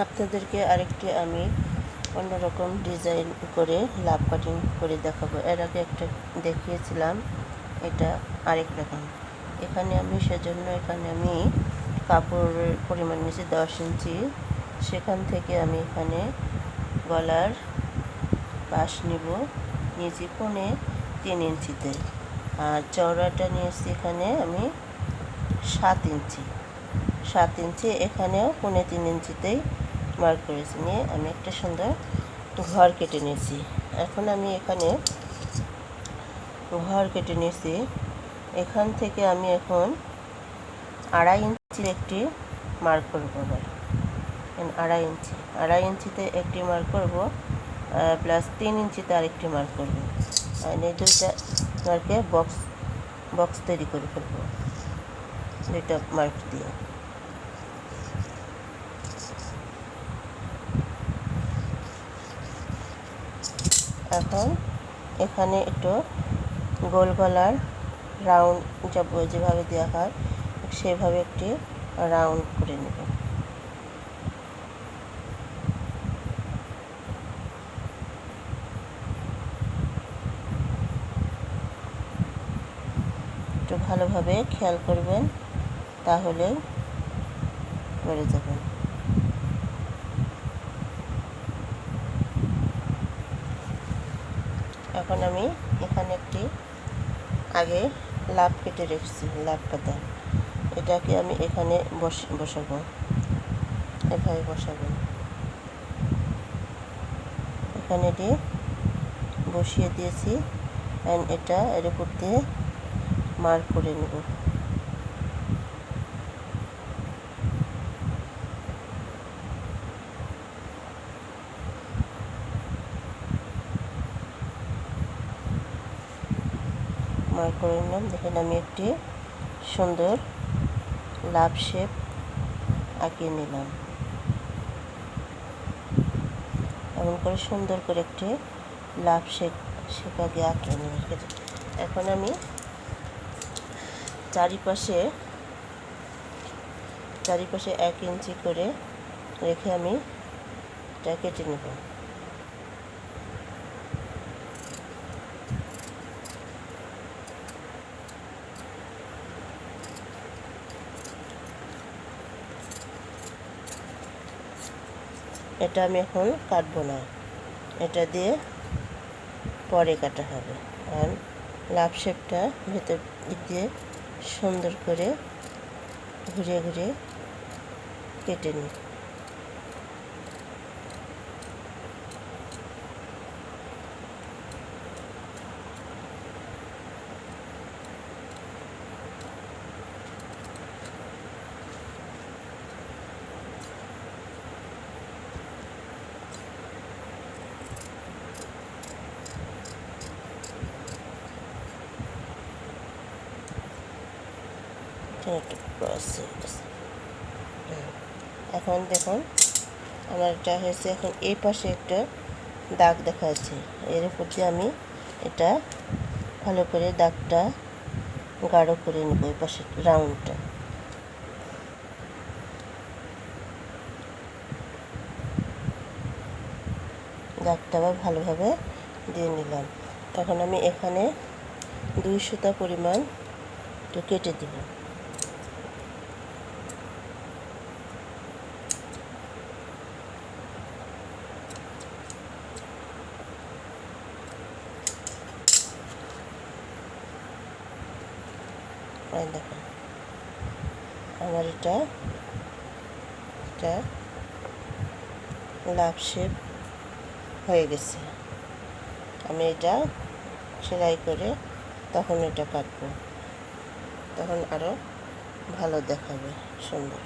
আপনাদেরকে আরেকটি আমি অন্যরকম ডিজাইন করে লাভ কাটিং করে দেখাবো। এর আগে একটা দেখিয়েছিলাম, এটা আরেক রকম। এখানে আমি কাপড়ের পরিমাণ নিয়েছি 10 ইঞ্চি। সেখান থেকে আমি এখানে গলার পাশ নিয়েছি 3.25 ইঞ্চিতে, আর চওড়াটা নিয়েছি এখানে আমি 7 ইঞ্চি। এখানেও 3.25 ইঞ্চিতেই মার্ক করেছি। নিয়ে আমি একটা সুন্দর ঘর কেটে নিয়েছি। এখন আমি এখানে ঘর কেটে নিয়েছি। এখান থেকে আমি এখন 2.5 ইঞ্চির একটি মার্ক করবো। আবার 2.5 ইঞ্চিতে একটি মার্ক করব, প্লাস 3 ইঞ্চিতে আরেকটি মার্ক করব। আর এই দুইটা মার্কে বক্স তৈরি করে ফেলবো, দুইটা মার্ক দিয়ে। এখন এখানে একটু গোল গলার রাউন্ড যেভাবে দেওয়া হয় সেভাবে একটি রাউন্ড করে নেব। একটু ভালোভাবে খেয়াল করবেন, তাহলে করে যাবেন। এখন আমি এখানে একটি আগে লাভ কেটে রেখেছি, লাভ পাতা, এটাকে আমি এখানে বসাবো, এভাবে বসাবো। এখানে দিয়ে বসিয়ে দিয়েছি, অ্যান্ড এটা এর উপর দিয়ে মার্ক করে নেব। মার্ক করে নিলাম। দেখেন আমি একটি সুন্দর লাভ শেপ আঁকিয়ে নিলাম। এমন করে সুন্দর করে একটি লাভ শেপ আগে আঁকিয়ে নিলাম। এখন আমি চারিপাশে 1 ইঞ্চি করে রেখে আমি এটা কেটে নেব। এটা আমি এখন কাটবো না, এটা দিয়ে পরে কাটা হবে। আর লাভ শেপটা ভেতর দিক দিয়ে সুন্দর করে ঘুরে ঘুরে কেটে নিই। এখন দেখুন আমার এটা হয়েছে। এখন এই পাশে একটা দাগ দেখা যাচ্ছে, এর উপর দিয়ে আমি এটা ভালো করে দাগটা গাঢ় করে নেব। এই পাশে রাউন্ডটা দাগটা আবার ভালোভাবে দিয়ে নিলাম। এখন আমি এখানে 2 সুতা পরিমাণ একটু কেটে দিব। দেখুন আমার এটা লাভ শেপ হয়ে গেছে। আমি এটা সেলাই করে তখন এটা কাটবো, তখন আরও ভালো দেখাবে, সুন্দর।